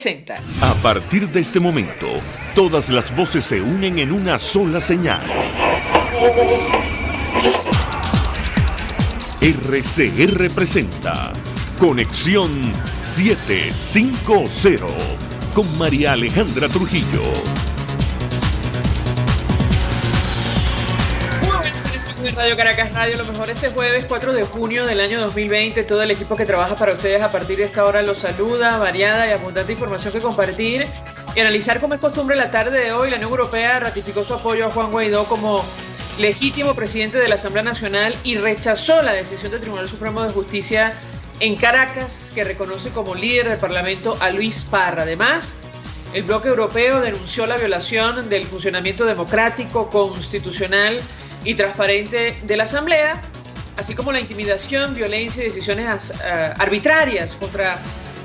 Presenta. A partir de este momento, todas las voces se unen en una sola señal. RCR presenta Conexión 750 con María Alejandra Trujillo. Radio Caracas Radio, lo mejor este jueves 4 de junio del año 2020. Todo el equipo que trabaja para ustedes a partir de esta hora los saluda. Variada y abundante información que compartir y analizar. Como es costumbre, la tarde de hoy la Unión Europea ratificó su apoyo a Juan Guaidó como legítimo presidente de la Asamblea Nacional y rechazó la decisión del Tribunal Supremo de Justicia en Caracas, que reconoce como líder del Parlamento a Luis Parra. Además, el bloque europeo denunció la violación del funcionamiento democrático, constitucional y transparente de la Asamblea, así como la intimidación, violencia y decisiones arbitrarias contra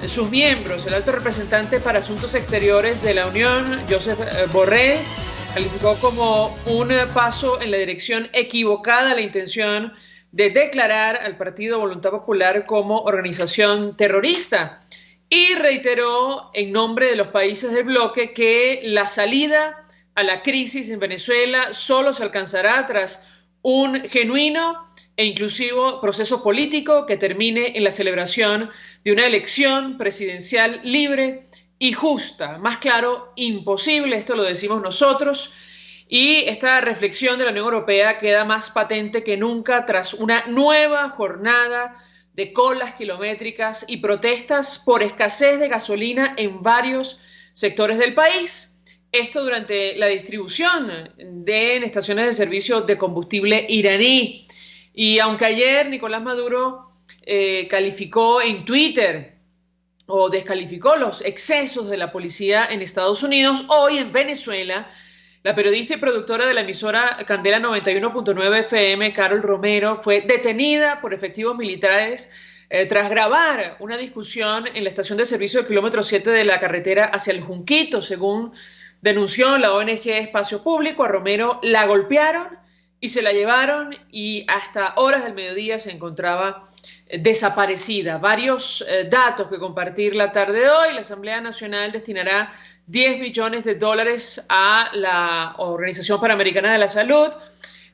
sus miembros. El alto representante para Asuntos Exteriores de la Unión, Josep Borrell, calificó como un paso en la dirección equivocada la intención de declarar al Partido Voluntad Popular como organización terrorista y reiteró en nombre de los países del bloque que la salida a la crisis en Venezuela solo se alcanzará tras un genuino e inclusivo proceso político que termine en la celebración de una elección presidencial libre y justa. Más claro, imposible, esto lo decimos nosotros, y esta reflexión de la Unión Europea queda más patente que nunca tras una nueva jornada de colas kilométricas y protestas por escasez de gasolina en varios sectores del país. Esto durante la distribución en estaciones de servicio de combustible iraní. Y aunque ayer Nicolás Maduro calificó en Twitter o descalificó los excesos de la policía en Estados Unidos, hoy en Venezuela, la periodista y productora de la emisora Candela 91.9 FM, Carol Romero, fue detenida por efectivos militares tras grabar una discusión en la estación de servicio del kilómetro 7 de la carretera hacia el Junquito. Según denunció la ONG Espacio Público, a Romero la golpearon y se la llevaron y hasta horas del mediodía se encontraba desaparecida. Varios datos que compartir la tarde de hoy. La Asamblea Nacional destinará $10 billones a la Organización Panamericana de la Salud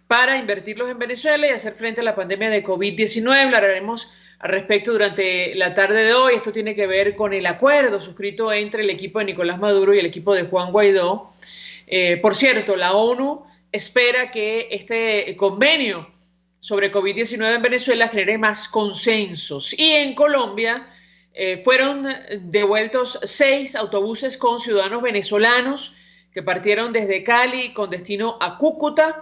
para invertirlos en Venezuela y hacer frente a la pandemia de COVID-19. Hablaremos al respecto durante la tarde de hoy. Esto tiene que ver con el acuerdo suscrito entre el equipo de Nicolás Maduro y el equipo de Juan Guaidó. Por cierto, la ONU espera que este convenio sobre COVID-19 en Venezuela genere más consensos. Y en Colombia fueron devueltos 6 autobuses con ciudadanos venezolanos que partieron desde Cali con destino a Cúcuta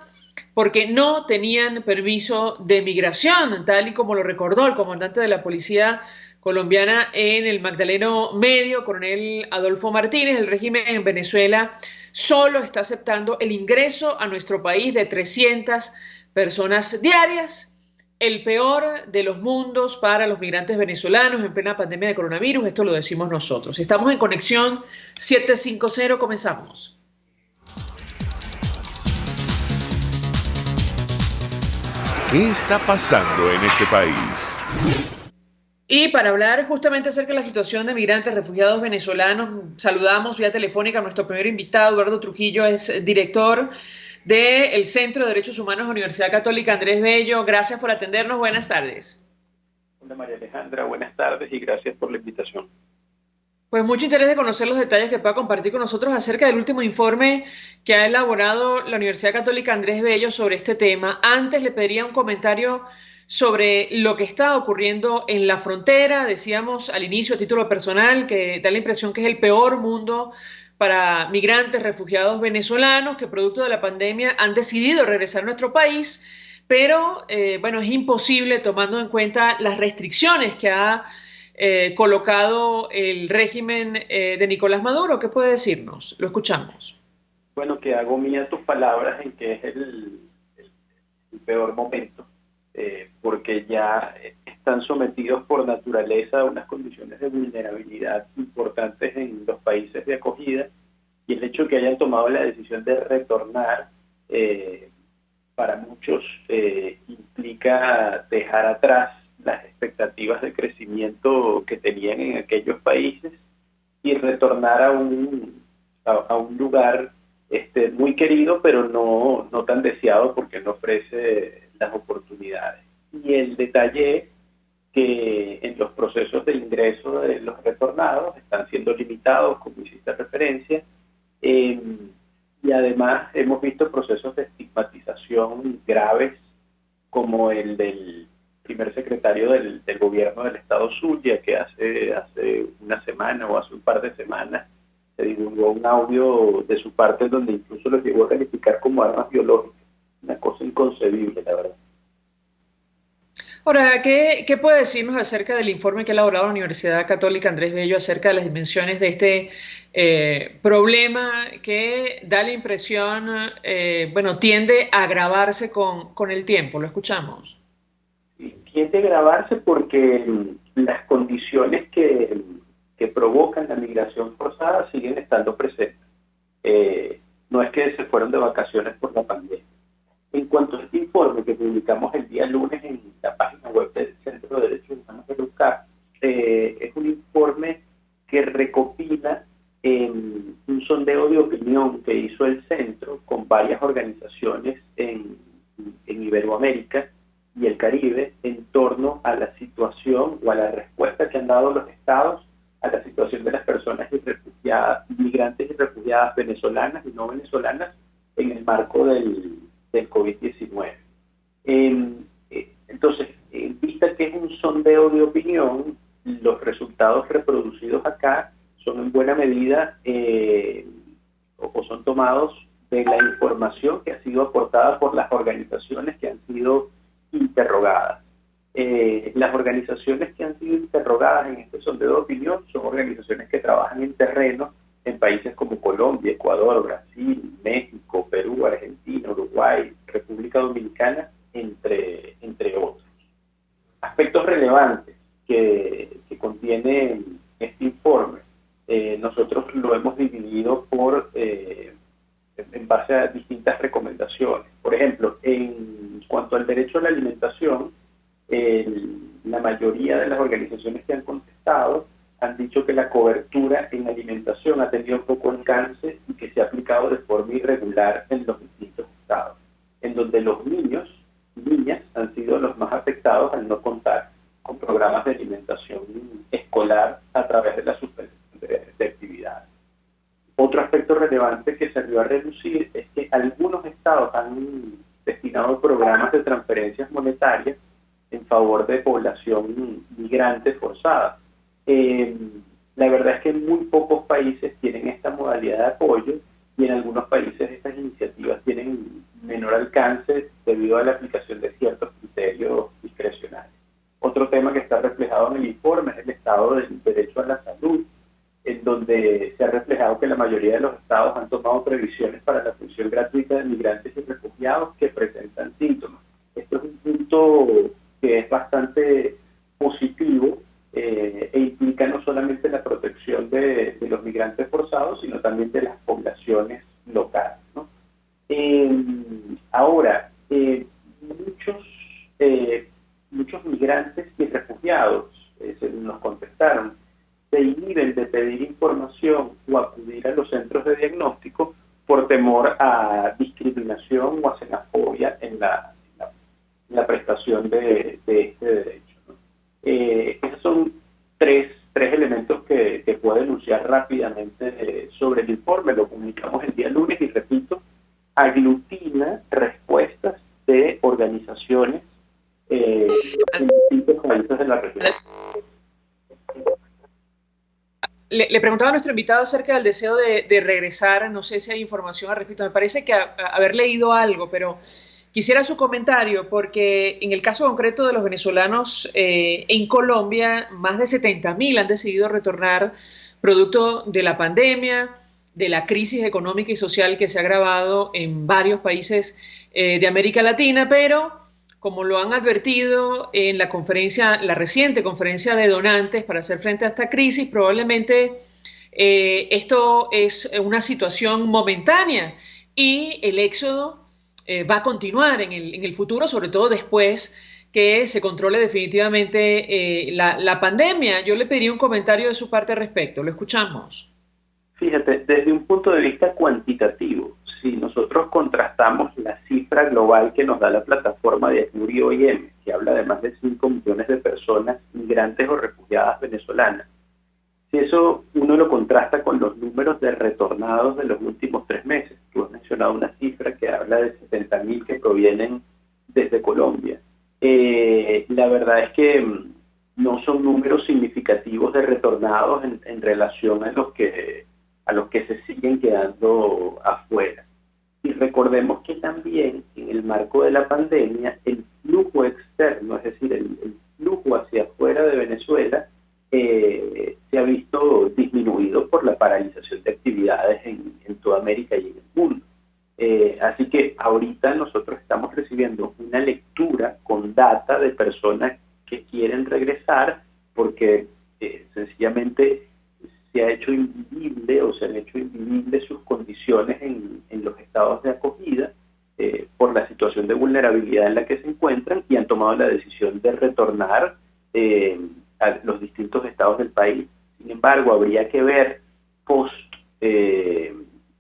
porque no tenían permiso de migración, tal y como lo recordó el comandante de la policía colombiana en el Magdaleno Medio, coronel Adolfo Martínez. El régimen en Venezuela solo está aceptando el ingreso a nuestro país de 300 personas diarias, el peor de los mundos para los migrantes venezolanos en plena pandemia de coronavirus. Esto lo decimos nosotros. Estamos en Conexión 750, comenzamos. ¿Qué está pasando en este país? Y para hablar justamente acerca de la situación de migrantes, refugiados venezolanos, saludamos vía telefónica a nuestro primer invitado. Eduardo Trujillo es director del Centro de Derechos Humanos de la Universidad Católica Andrés Bello. Gracias por atendernos. Buenas tardes. Hola María Alejandra, buenas tardes y gracias por la invitación. Pues mucho interés de conocer los detalles que pueda compartir con nosotros acerca del último informe que ha elaborado la Universidad Católica Andrés Bello sobre este tema. Antes le pediría un comentario sobre lo que está ocurriendo en la frontera. Decíamos al inicio a título personal que da la impresión que es el peor mundo para migrantes, refugiados venezolanos que producto de la pandemia han decidido regresar a nuestro país, pero es imposible tomando en cuenta las restricciones que ha colocado el régimen de Nicolás Maduro. ¿Qué puede decirnos? Lo escuchamos. Bueno, que hago mía tus palabras en que es el peor momento, porque ya están sometidos por naturaleza a unas condiciones de vulnerabilidad importantes en los países de acogida, y el hecho de que hayan tomado la decisión de retornar para muchos implica dejar atrás las expectativas de crecimiento que tenían en aquellos países y retornar a un lugar muy querido, pero no tan deseado porque no ofrece las oportunidades. Y el detalle es que en los procesos de ingreso de los retornados están siendo limitados, como hiciste referencia, y además hemos visto procesos de estigmatización graves, como el del primer secretario del gobierno del estado Zulia, que hace una semana o hace un par de semanas se divulgó un audio de su parte donde incluso los llegó a calificar como armas biológicas. Una cosa inconcebible, la verdad. Ahora, ¿qué puede decirnos acerca del informe que ha elaborado la Universidad Católica Andrés Bello acerca de las dimensiones de este problema que da la impresión, tiende a agravarse con el tiempo? Lo escuchamos. Tiende a agravarse porque las condiciones que provocan la migración forzada siguen estando presentes. No es que se fueron de vacaciones por la pandemia. En cuanto a este informe que publicamos el día lunes en la página web del Centro de Derechos Humanos de la UCAP, es un informe que recopila un sondeo de opinión que hizo el centro con varias organizaciones en Iberoamérica y el Caribe en torno a la situación o a la respuesta que han dado los estados a la situación de las personas migrantes y refugiadas venezolanas y no venezolanas en el marco del COVID-19. Entonces, en vista que es un sondeo de opinión, los resultados reproducidos acá son en buena medida o son tomados de la información que ha sido aportada por las organizaciones que han sido interrogadas. Las organizaciones que han sido interrogadas en este sondeo de opinión son organizaciones que trabajan en terreno en países como Colombia, Ecuador, Brasil, México, Perú, Argentina, Uruguay, República Dominicana, entre otros. Aspectos relevantes que contiene este informe, nosotros lo hemos dividido en base a distintas recomendaciones. Por ejemplo, en cuanto al derecho a la alimentación, la mayoría de las organizaciones que han contestado han dicho que la cobertura en alimentación ha tenido poco alcance y que se ha aplicado de forma irregular en los distintos estados, en donde los niños y niñas han sido los más afectados al no contar con programas de alimentación escolar a través de la suspensión de actividades. Otro aspecto relevante que salió a relucir es que algunos estados han destinado programas de transferencias monetarias en favor de población migrante forzada. La verdad es que muy pocos países tienen esta modalidad de apoyo y en algunos países estas iniciativas tienen menor alcance debido a la aplicación de ciertos criterios discrecionales. Otro tema que está reflejado en el informe es el estado del derecho a la salud, en donde se ha reflejado que la mayoría de los estados han tomado previsiones para la atención gratuita de migrantes y refugiados que presentan síntomas. Esto es un punto que es bastante positivo e implica no solamente la protección de los migrantes forzados, sino también de las poblaciones locales, ¿no? Ahora, muchos migrantes y refugiados nos contestaron, se inhiben de pedir información o acudir a los centros de diagnóstico por temor a discriminación o a xenofobia en la prestación de este derecho, ¿no? Esos son tres elementos que puedo denunciar rápidamente sobre el informe. Lo publicamos el día lunes y, repito, aglutina respuestas de organizaciones en distintos países de la región. Le preguntaba a nuestro invitado acerca del deseo de regresar, no sé si hay información al respecto, me parece que haber leído algo, pero quisiera su comentario, porque en el caso concreto de los venezolanos en Colombia, más de 70.000 han decidido retornar producto de la pandemia, de la crisis económica y social que se ha agravado en varios países de América Latina, pero como lo han advertido en la reciente conferencia de donantes para hacer frente a esta crisis, probablemente esto es una situación momentánea y el éxodo va a continuar en el futuro, sobre todo después que se controle definitivamente la pandemia. Yo le pediría un comentario de su parte al respecto. Lo escuchamos. Fíjate, desde un punto de vista cuantitativo, si nosotros contrastamos la cifra global que nos da la plataforma de Acnur OIM, que habla de más de 5 millones de personas migrantes o refugiadas venezolanas, si eso uno lo contrasta con los números de retornados de los últimos 3 meses, tú has mencionado una cifra que habla de 70.000 que provienen desde Colombia. La verdad es que no son números significativos de retornados en relación a los que se siguen quedando afuera. Y recordemos que también en el marco de la pandemia el flujo externo, es decir, el flujo hacia afuera de Venezuela, se ha visto disminuido por la paralización de actividades en toda América y en el mundo. Así que ahorita nosotros estamos recibiendo una lectura con data de personas que quieren regresar porque sencillamente se ha hecho invivible o se han hecho invivibles sus condiciones en los estados de acogida por la situación de vulnerabilidad en la que se encuentran y han tomado la decisión de retornar a los distintos estados del país. Sin embargo, habría que ver post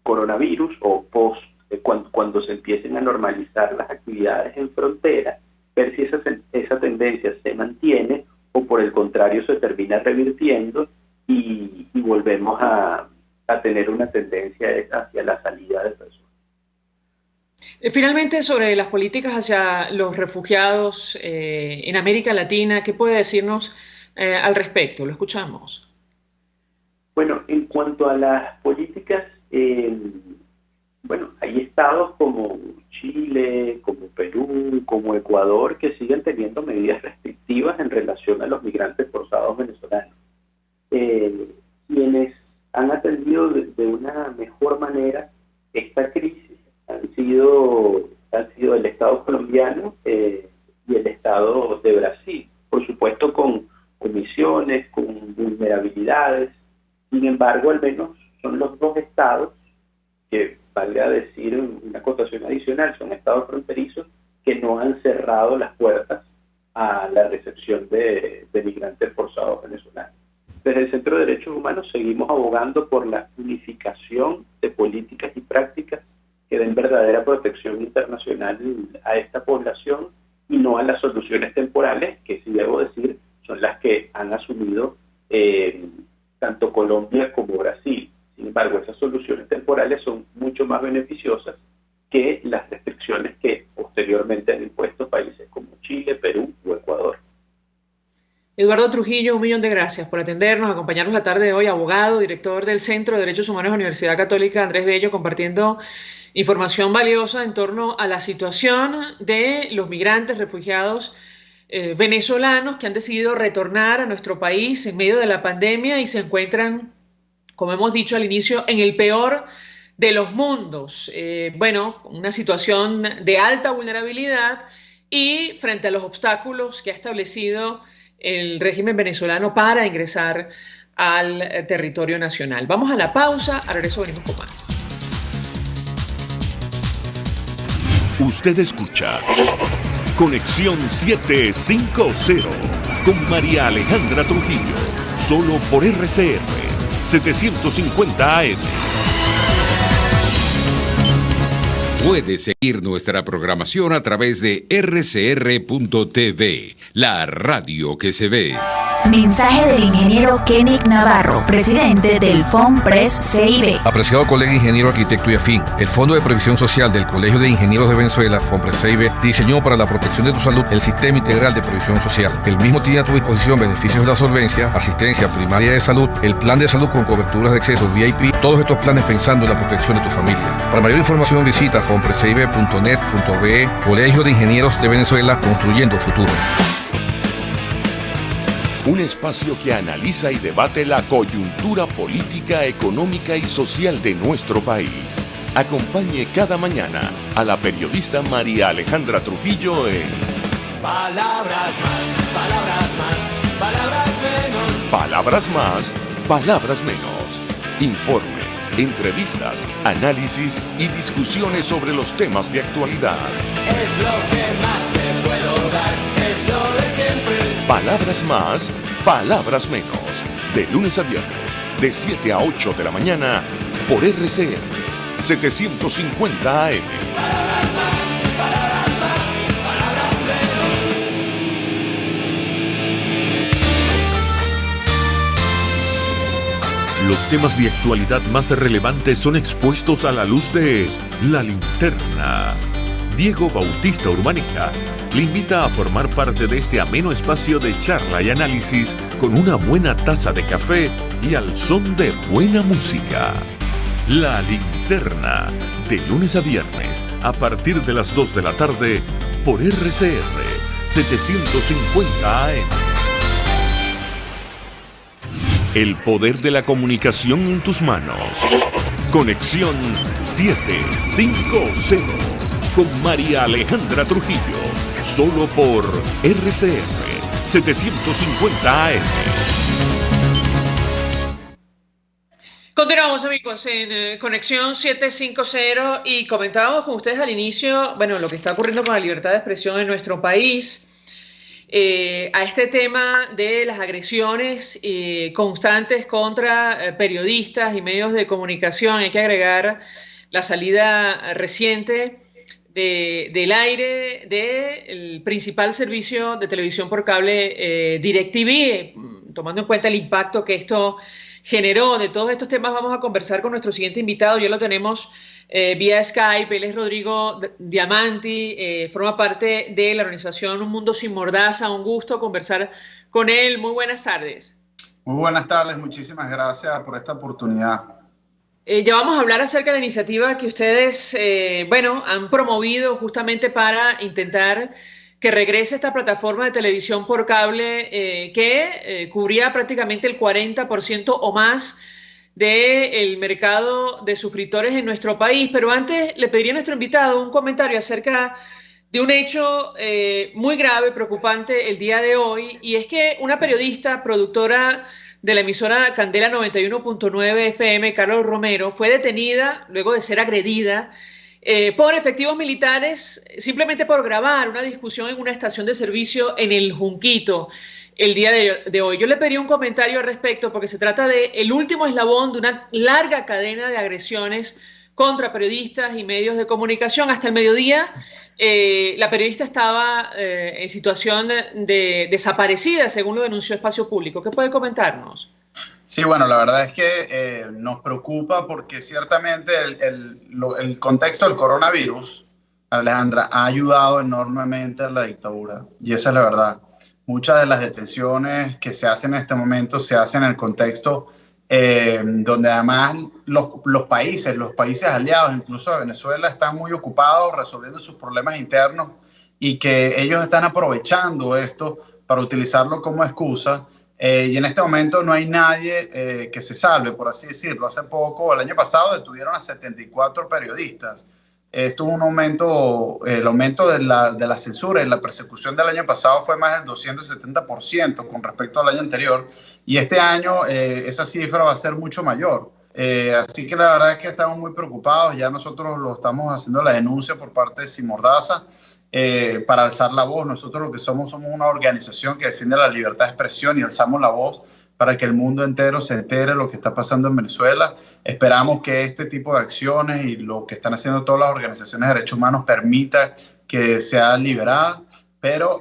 coronavirus o post cuando se empiecen a normalizar las actividades en frontera, ver si esa tendencia se mantiene o por el contrario se termina revirtiendo y volvemos a tener una tendencia hacia la salida de personas. Finalmente, sobre las políticas hacia los refugiados en América Latina, ¿qué puede decirnos al respecto? Lo escuchamos. Bueno, en cuanto a las políticas, hay estados como Chile, como Perú, como Ecuador, que siguen teniendo medidas restrictivas en relación a los migrantes forzados venezolanos. Quienes han atendido de una mejor manera esta crisis han sido el Estado colombiano y el Estado de Brasil, por supuesto con omisiones, con vulnerabilidades. Sin embargo, al menos son los dos estados que, valga decir una acotación adicional, son estados fronterizos que no han cerrado las puertas a la recepción de migrantes forzados venezolanos. Desde el Centro de Derechos Humanos seguimos abogando por la unificación de políticas y prácticas que den verdadera protección internacional a esta población y no a las soluciones temporales, que sí debo decir son las que han asumido tanto Colombia como Brasil. Sin embargo, esas soluciones temporales son mucho más beneficiosas que las restricciones que posteriormente han impuesto países como Chile, Perú o Ecuador. Eduardo Trujillo, 1.000.000 de gracias por atendernos, acompañarnos la tarde de hoy, abogado, director del Centro de Derechos Humanos de la Universidad Católica Andrés Bello, compartiendo información valiosa en torno a la situación de los migrantes, refugiados venezolanos que han decidido retornar a nuestro país en medio de la pandemia y se encuentran, como hemos dicho al inicio, en el peor de los mundos. Una situación de alta vulnerabilidad y frente a los obstáculos que ha establecido el régimen venezolano para ingresar al territorio nacional. Vamos a la pausa, a regreso venimos con más. Usted escucha Conexión 750 con María Alejandra Trujillo, solo por RCR 750 AM. Puede seguir nuestra programación a través de rcr.tv, la radio que se ve. Mensaje del ingeniero Kenick Navarro, presidente del FOMPRES-CIB. Apreciado colega ingeniero, arquitecto y afín, el Fondo de Previsión Social del Colegio de Ingenieros de Venezuela, FOMPRES-CIB, diseñó para la protección de tu salud el Sistema Integral de Previsión Social. El mismo tiene a tu disposición beneficios de la solvencia, asistencia primaria de salud, el plan de salud con coberturas de acceso VIP, todos estos planes pensando en la protección de tu familia. Para mayor información visita fomprescibe.net.be, Colegio de Ingenieros de Venezuela, construyendo futuro. Un espacio que analiza y debate la coyuntura política, económica y social de nuestro país. Acompañe cada mañana a la periodista María Alejandra Trujillo en Palabras más, palabras más, palabras menos. Palabras más, palabras menos. Informes, entrevistas, análisis y discusiones sobre los temas de actualidad. Es lo que más te puedo dar, es Palabras más, palabras menos. De lunes a viernes, de 7 a 8 de la mañana, por RCR 750 AM. Los temas de actualidad más relevantes son expuestos a la luz de La Linterna. Diego Bautista Urbaneja le invita a formar parte de este ameno espacio de charla y análisis con una buena taza de café y al son de buena música. La Linterna, de lunes a viernes, a partir de las 2 de la tarde, por RCR 750 AM. El poder de la comunicación en tus manos. Conexión 750 con María Alejandra Trujillo. Solo por RCR 750 AM. Continuamos, amigos, en Conexión 750 y comentábamos con ustedes al inicio, bueno, lo que está ocurriendo con la libertad de expresión en nuestro país. A este tema de las agresiones constantes contra periodistas y medios de comunicación. Hay que agregar la salida reciente del aire del principal servicio de televisión por cable, DirecTV, tomando en cuenta el impacto que esto generó. De todos estos temas vamos a conversar con nuestro siguiente invitado. Ya lo tenemos vía Skype. Él es Rodrigo Diamanti, forma parte de la organización Un Mundo Sin Mordaza. Un gusto conversar con él. Muy buenas tardes. Muy buenas tardes, muchísimas gracias por esta oportunidad. Ya vamos a hablar acerca de la iniciativa que ustedes, han promovido justamente para intentar que regrese esta plataforma de televisión por cable que cubría prácticamente el 40% o más del mercado de suscriptores en nuestro país. Pero antes le pediría a nuestro invitado un comentario acerca de un hecho muy grave, preocupante el día de hoy, y es que una periodista, productora de la emisora Candela 91.9 FM, Carlos Romero, fue detenida luego de ser agredida por efectivos militares simplemente por grabar una discusión en una estación de servicio en el Junquito el día de hoy. Yo le pediría un comentario al respecto porque se trata de el último eslabón de una larga cadena de agresiones contra periodistas y medios de comunicación. Hasta el mediodía la periodista estaba en situación de desaparecida, según lo denunció Espacio Público. ¿Qué puede comentarnos? Sí, bueno, la verdad es que nos preocupa porque ciertamente el contexto del coronavirus, Alejandra, ha ayudado enormemente a la dictadura. Y esa es la verdad. Muchas de las detenciones que se hacen en este momento se hacen en el contexto donde además los países aliados, incluso Venezuela, están muy ocupados resolviendo sus problemas internos y que ellos están aprovechando esto para utilizarlo como excusa. Y en este momento no hay nadie que se salve, por así decirlo. Hace poco, el año pasado, detuvieron a 74 periodistas. Esto es un aumento, el aumento de la censura y la persecución del año pasado fue más del 270% con respecto al año anterior. Y este año esa cifra va a ser mucho mayor. Así que la verdad es que estamos muy preocupados. Ya nosotros lo estamos haciendo la denuncia por parte de Sin Mordaza para alzar la voz. Nosotros lo que somos una organización que defiende la libertad de expresión y alzamos la voz para que el mundo entero se entere de lo que está pasando en Venezuela. Esperamos que este tipo de acciones y lo que están haciendo todas las organizaciones de derechos humanos permita que sea liberada, pero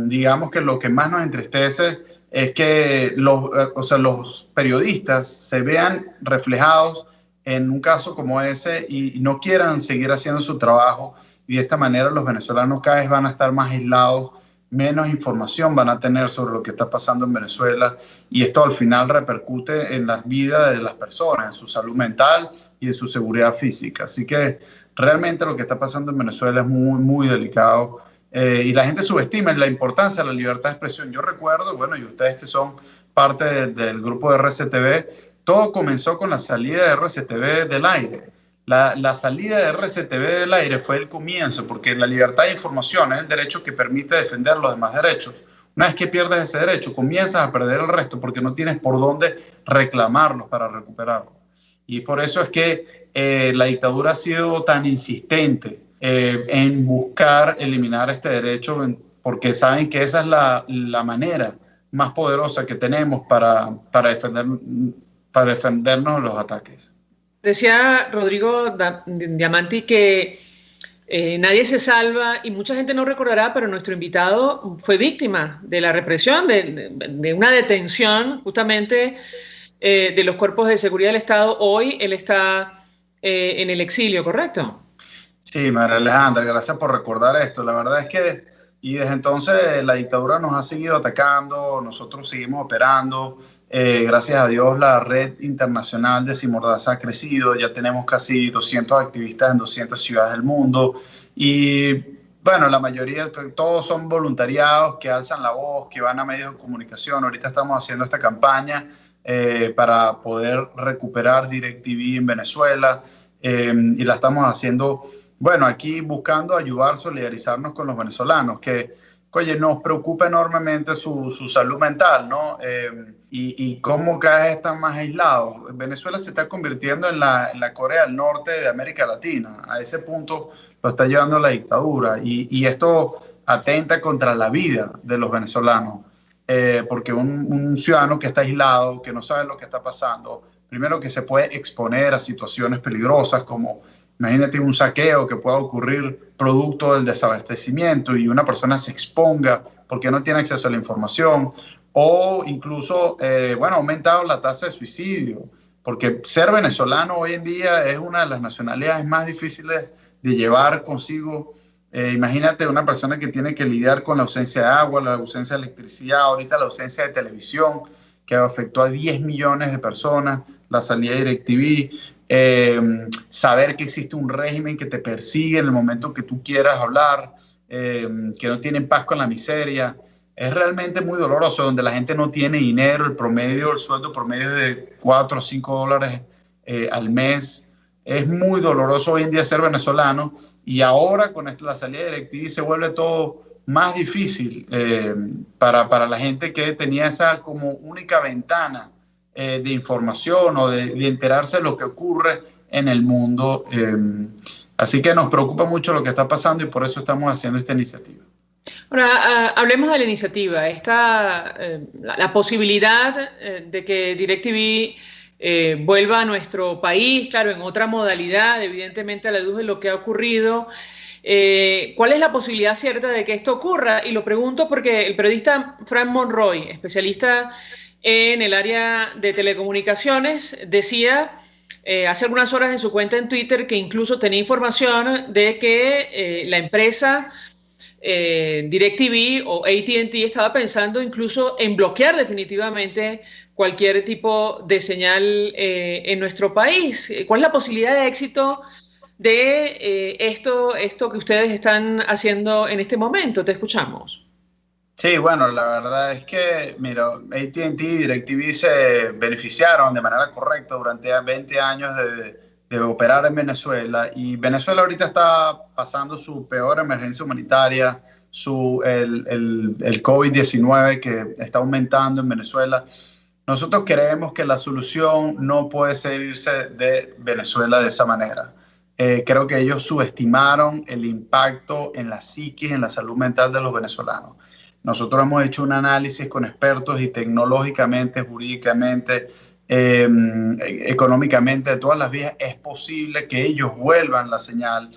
digamos que lo que más nos entristece es que los periodistas se vean reflejados en un caso como ese y no quieran seguir haciendo su trabajo, y de esta manera los venezolanos cada vez van a estar más aislados, menos información van a tener sobre lo que está pasando en Venezuela, y esto al final repercute en las vidas de las personas, en su salud mental y en su seguridad física. Así que realmente lo que está pasando en Venezuela es muy, muy delicado, y la gente subestima la importancia de la libertad de expresión. Yo recuerdo, bueno, y ustedes que son parte del grupo de RCTV, todo comenzó con la salida de RCTV del aire. La salida de RCTV del aire fue el comienzo, porque la libertad de información es el derecho que permite defender los demás derechos. Una vez que pierdes ese derecho, comienzas a perder el resto porque no tienes por dónde reclamarlos para recuperarlos. Y por eso es que la dictadura ha sido tan insistente en buscar eliminar este derecho porque saben que esa es la manera más poderosa que tenemos para defendernos de los ataques. Decía Rodrigo Diamanti que nadie se salva, y mucha gente no recordará, pero nuestro invitado fue víctima de la represión, de una detención justamente de los cuerpos de seguridad del Estado. Hoy él está en el exilio, ¿correcto? Sí, María Alejandra, gracias por recordar esto. La verdad es que, y desde entonces la dictadura nos ha seguido atacando, nosotros seguimos operando. Gracias a Dios la red internacional de Sin Mordaza ha crecido, ya tenemos casi 200 activistas en 200 ciudades del mundo y bueno, la mayoría, todos son voluntariados que alzan la voz, que van a medios de comunicación. Ahorita estamos haciendo esta campaña para poder recuperar DirecTV en Venezuela y la estamos haciendo, bueno, aquí buscando ayudar, solidarizarnos con los venezolanos que, oye, nos preocupa enormemente su salud mental, ¿no? Y cómo cada vez están más aislados. Venezuela se está convirtiendo en la Corea del Norte de América Latina. A ese punto lo está llevando la dictadura. Y esto atenta contra la vida de los venezolanos. Porque un ciudadano que está aislado, que no sabe lo que está pasando, primero que se puede exponer a situaciones peligrosas como... Imagínate un saqueo que pueda ocurrir producto del desabastecimiento y una persona se exponga porque no tiene acceso a la información, o incluso, bueno, ha aumentado la tasa de suicidio, porque ser venezolano hoy en día es una de las nacionalidades más difíciles de llevar consigo. Imagínate una persona que tiene que lidiar con la ausencia de agua, la ausencia de electricidad, ahorita la ausencia de televisión, que afectó a 10 millones de personas, la salida de DirecTV. Saber que existe un régimen que te persigue en el momento que tú quieras hablar, que no tienen paz con la miseria, es realmente muy doloroso, donde la gente no tiene dinero, el sueldo promedio de 4 o 5 dólares al mes. Es muy doloroso hoy en día ser venezolano, y ahora con la salida de DirecTV se vuelve todo más difícil para la gente que tenía esa como única ventana de información o de enterarse de lo que ocurre en el mundo. Así que nos preocupa mucho lo que está pasando y por eso estamos haciendo esta iniciativa. Ahora, hablemos de la iniciativa, la posibilidad de que DirecTV vuelva a nuestro país, claro, en otra modalidad, evidentemente a la luz de lo que ha ocurrido. ¿Cuál es la posibilidad cierta de que esto ocurra? Y lo pregunto porque el periodista Frank Monroy, especialista en el área de telecomunicaciones, decía hace algunas horas en su cuenta en Twitter que incluso tenía información de que la empresa DirecTV o AT&T estaba pensando incluso en bloquear definitivamente cualquier tipo de señal en nuestro país. ¿Cuál es la posibilidad de éxito de esto que ustedes están haciendo en este momento? Te escuchamos. Sí, bueno, la verdad es que, mira, AT&T y DirecTV se beneficiaron de manera correcta durante 20 años de operar en Venezuela, y Venezuela ahorita está pasando su peor emergencia humanitaria, el COVID-19 que está aumentando en Venezuela. Nosotros creemos que la solución no puede ser irse de Venezuela de esa manera. Creo que ellos subestimaron el impacto en la psiquis, en la salud mental de los venezolanos. Nosotros hemos hecho un análisis con expertos y tecnológicamente, jurídicamente, económicamente, de todas las vías. Es posible que ellos vuelvan la señal,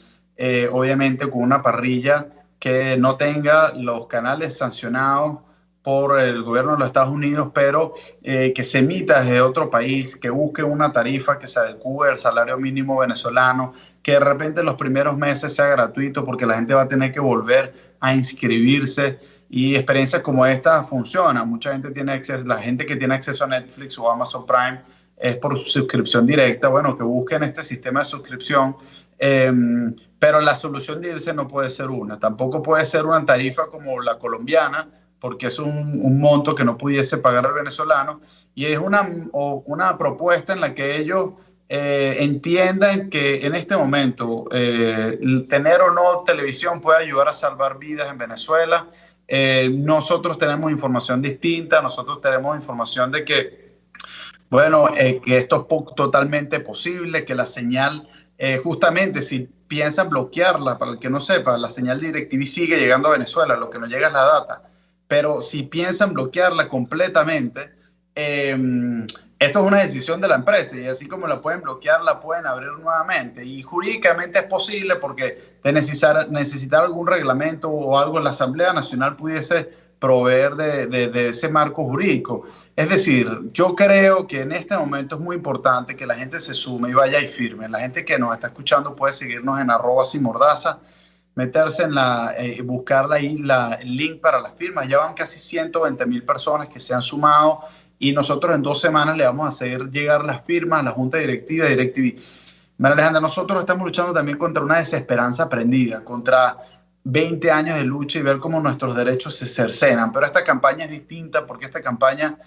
obviamente con una parrilla que no tenga los canales sancionados por el gobierno de los Estados Unidos, pero que se emita desde otro país, que busque una tarifa que se adecue al salario mínimo venezolano, que de repente en los primeros meses sea gratuito porque la gente va a tener que volver a inscribirse, y experiencias como esta funcionan. Mucha gente tiene acceso, la gente que tiene acceso a Netflix o Amazon Prime es por suscripción directa. Bueno, que busquen este sistema de suscripción, pero la solución de irse no puede ser una, tampoco puede ser una tarifa como la colombiana, porque es un monto que no pudiese pagar el venezolano, y es una propuesta en la que ellos entiendan que en este momento tener o no televisión puede ayudar a salvar vidas en Venezuela. Nosotros tenemos información distinta, nosotros tenemos información de que, bueno, que esto es totalmente posible, que la señal, justamente si piensan bloquearla. Para el que no sepa, la señal de DirecTV sigue llegando a Venezuela, lo que no llega es la data. Pero si piensan bloquearla completamente, esto es una decisión de la empresa, y así como la pueden bloquear, la pueden abrir nuevamente. Y jurídicamente es posible, porque de necesitar algún reglamento o algo, la Asamblea Nacional pudiese proveer de ese marco jurídico. Es decir, yo creo que en este momento es muy importante que la gente se sume y vaya y firme. La gente que nos está escuchando puede seguirnos en @sinmordaza, meterse en buscar ahí el link para las firmas. Ya van casi 120,000 personas que se han sumado, y nosotros en 2 semanas le vamos a hacer llegar las firmas a la Junta Directiva de DirecTV. María Alejandra, nosotros estamos luchando también contra una desesperanza aprendida, contra 20 años de lucha y ver cómo nuestros derechos se cercenan. Pero esta campaña es distinta, porque esta campaña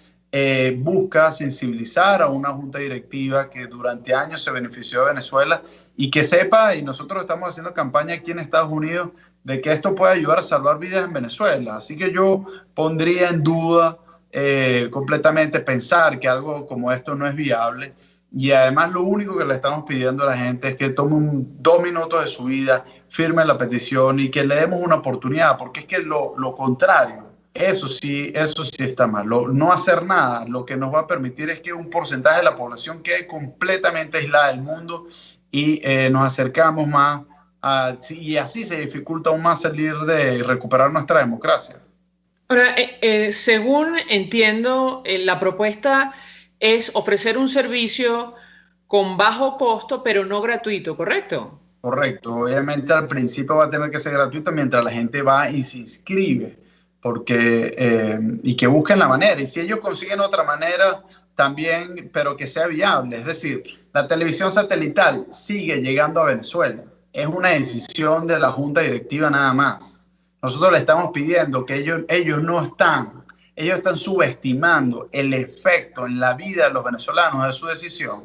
busca sensibilizar a una junta directiva que durante años se benefició de Venezuela, y que sepa, y nosotros estamos haciendo campaña aquí en Estados Unidos, de que esto puede ayudar a salvar vidas en Venezuela. Así que yo pondría en duda completamente pensar que algo como esto no es viable. Y además lo único que le estamos pidiendo a la gente es que tome 2 minutos de su vida, firme la petición y que le demos una oportunidad, porque es que lo contrario, eso sí está mal. No hacer nada lo que nos va a permitir es que un porcentaje de la población quede completamente aislada del mundo, y nos acercamos más y así se dificulta aún más salir de recuperar nuestra democracia. Ahora, según entiendo, la propuesta es ofrecer un servicio con bajo costo, pero no gratuito, ¿correcto? Correcto. Obviamente al principio va a tener que ser gratuito mientras la gente va y se inscribe, y que busquen la manera. Y si ellos consiguen otra manera también, pero que sea viable. Es decir, la televisión satelital sigue llegando a Venezuela. Es una decisión de la Junta Directiva nada más. Nosotros le estamos pidiendo que ellos están subestimando el efecto en la vida de los venezolanos de su decisión.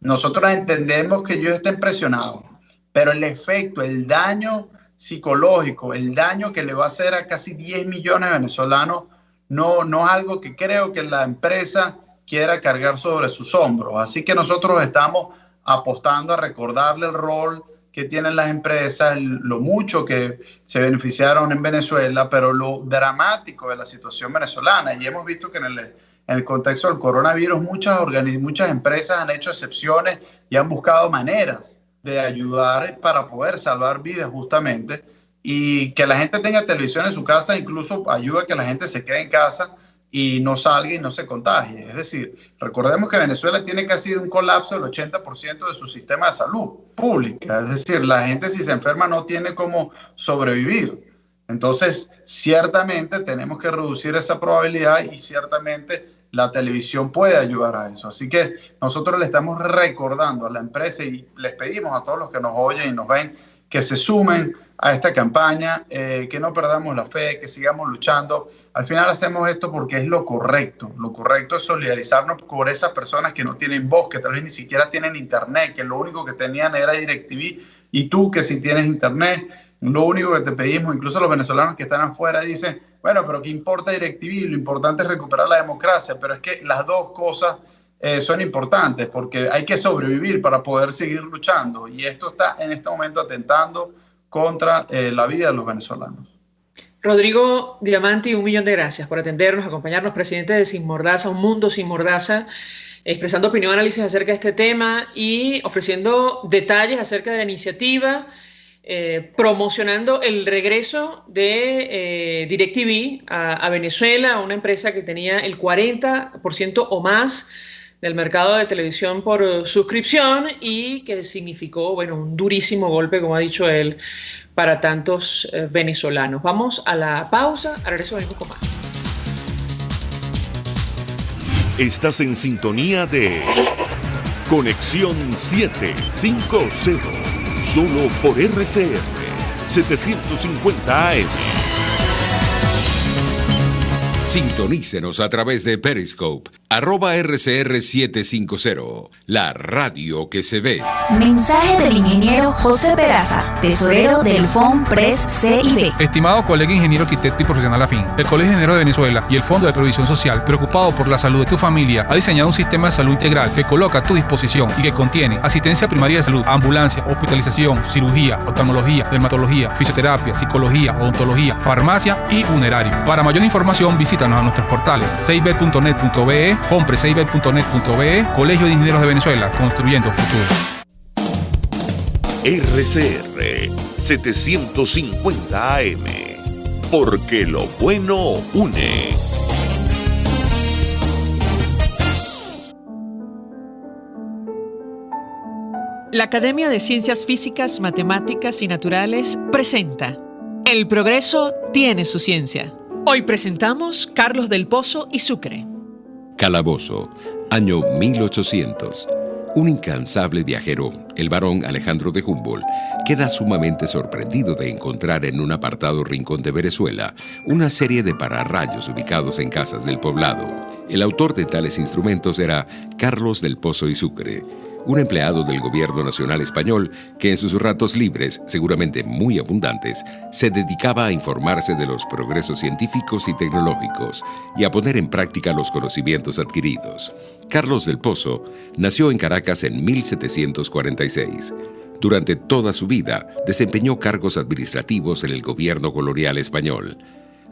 Nosotros entendemos que ellos estén presionados, pero el efecto, el daño psicológico, el daño que le va a hacer a casi 10 millones de venezolanos, no es algo que creo que la empresa quiera cargar sobre sus hombros. Así que nosotros estamos apostando a recordarle el rol que tienen las empresas, lo mucho que se beneficiaron en Venezuela, pero lo dramático de la situación venezolana. Y hemos visto que en el contexto del coronavirus muchas empresas han hecho excepciones y han buscado maneras de ayudar para poder salvar vidas justamente, y que la gente tenga televisión en su casa incluso ayuda a que la gente se quede en casa y no salga y no se contagie. Es decir, recordemos que Venezuela tiene casi un colapso del 80% de su sistema de salud pública. Es decir, la gente, si se enferma, no tiene cómo sobrevivir. Entonces, ciertamente tenemos que reducir esa probabilidad, y ciertamente la televisión puede ayudar a eso. Así que nosotros le estamos recordando a la empresa, y les pedimos a todos los que nos oyen y nos ven que se sumen a esta campaña, que no perdamos la fe, que sigamos luchando. Al final hacemos esto porque es lo correcto. Lo correcto es solidarizarnos con esas personas que no tienen voz, que tal vez ni siquiera tienen internet, que lo único que tenían era DirecTV, y tú que si tienes internet, lo único que te pedimos, incluso los venezolanos que están afuera dicen, bueno, pero ¿qué importa DirecTV? Lo importante es recuperar la democracia. Pero es que las dos cosas son importantes, porque hay que sobrevivir para poder seguir luchando, y esto está en este momento atentando contra la vida de los venezolanos. Rodrigo Diamanti, 1.000.000 de gracias por atendernos, acompañarnos, presidente de Sin Mordaza, Un Mundo Sin Mordaza, expresando opinión, análisis acerca de este tema y ofreciendo detalles acerca de la iniciativa, promocionando el regreso de DirecTV a Venezuela, una empresa que tenía el 40% o más del mercado de televisión por suscripción, y que significó, bueno, un durísimo golpe, como ha dicho él, para tantos venezolanos. Vamos a la pausa, al regreso venimos con más. Estás en sintonía de Conexión 750, solo por RCR 750 AM. Sintonícenos a través de Periscope @RCR750, la radio que se ve. Mensaje del ingeniero José Peraza, tesorero del FOMPRES CIB. Estimado colega ingeniero, arquitecto y profesional afín, el Colegio de Ingenieros de Venezuela y el Fondo de Previsión Social, preocupado por la salud de tu familia, ha diseñado un sistema de salud integral que coloca a tu disposición y que contiene asistencia primaria de salud, ambulancia, hospitalización, cirugía, oftalmología, dermatología, fisioterapia, psicología, odontología, farmacia y funerario. Para mayor información, visítanos a nuestros portales cib.net.be, fomprescib.net.be, Colegio de Ingenieros de Venezuela, construyendo futuro. RCR 750 AM, porque lo bueno une. La Academia de Ciencias Físicas, Matemáticas y Naturales presenta El progreso tiene su ciencia. Hoy presentamos Carlos del Pozo y Sucre. Calabozo, año 1800. Un incansable viajero, el barón Alejandro de Humboldt, queda sumamente sorprendido de encontrar en un apartado rincón de Venezuela una serie de pararrayos ubicados en casas del poblado. El autor de tales instrumentos era Carlos del Pozo y Sucre, un empleado del gobierno nacional español que en sus ratos libres, seguramente muy abundantes, se dedicaba a informarse de los progresos científicos y tecnológicos y a poner en práctica los conocimientos adquiridos. Carlos del Pozo nació en Caracas en 1746. Durante toda su vida desempeñó cargos administrativos en el gobierno colonial español.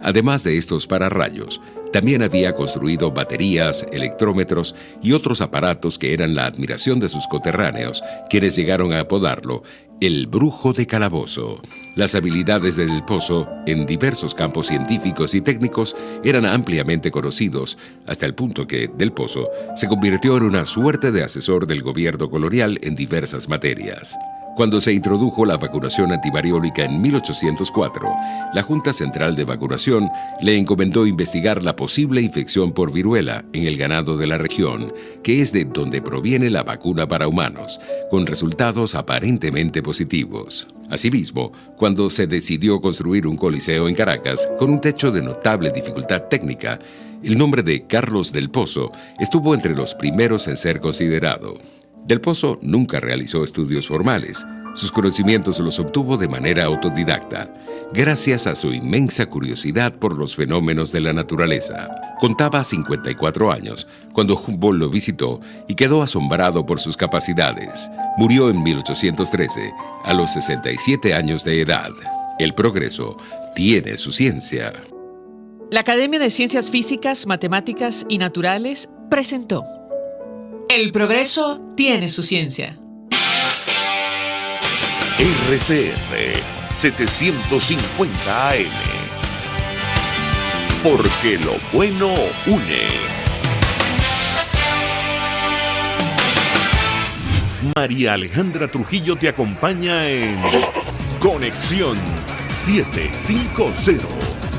Además de estos pararrayos, también había construido baterías, electrómetros y otros aparatos que eran la admiración de sus coterráneos, quienes llegaron a apodarlo el Brujo de Calabozo. Las habilidades de Del Pozo en diversos campos científicos y técnicos eran ampliamente conocidos, hasta el punto que Del Pozo se convirtió en una suerte de asesor del gobierno colonial en diversas materias. Cuando se introdujo la vacunación antivariólica en 1804, la Junta Central de Vacunación le encomendó investigar la posible infección por viruela en el ganado de la región, que es de donde proviene la vacuna para humanos, con resultados aparentemente positivos. Asimismo, cuando se decidió construir un coliseo en Caracas, con un techo de notable dificultad técnica, el nombre de Carlos del Pozo estuvo entre los primeros en ser considerado. Del Pozo nunca realizó estudios formales. Sus conocimientos los obtuvo de manera autodidacta, gracias a su inmensa curiosidad por los fenómenos de la naturaleza. Contaba 54 años cuando Humboldt lo visitó y quedó asombrado por sus capacidades. Murió en 1813, a los 67 años de edad. El progreso tiene su ciencia. La Academia de Ciencias Físicas, Matemáticas y Naturales presentó El progreso tiene su ciencia. RCR 750 AM, porque lo bueno une. María Alejandra Trujillo te acompaña en Conexión 750,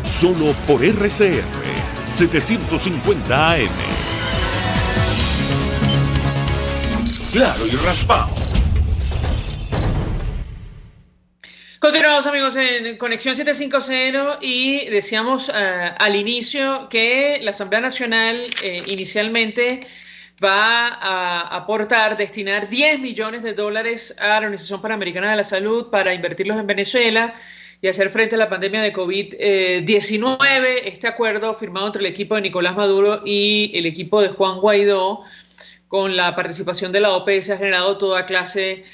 solo por RCR 750 AM. Claro y raspado. Continuamos, amigos, en Conexión 750 y decíamos al inicio que la Asamblea Nacional inicialmente va a aportar, destinar $10 millones a la Organización Panamericana de la Salud para invertirlos en Venezuela y hacer frente a la pandemia de COVID-19. Este acuerdo firmado entre el equipo de Nicolás Maduro y el equipo de Juan Guaidó, con la participación de la OPS, ha generado toda clase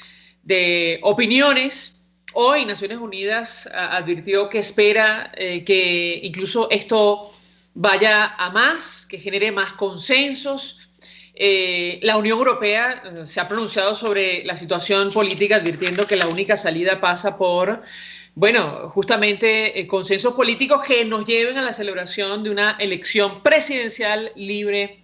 de opiniones. Hoy Naciones Unidas advirtió que espera que incluso esto vaya a más, que genere más consensos. La Unión Europea se ha pronunciado sobre la situación política, advirtiendo que la única salida pasa por, justamente consensos políticos que nos lleven a la celebración de una elección presidencial libre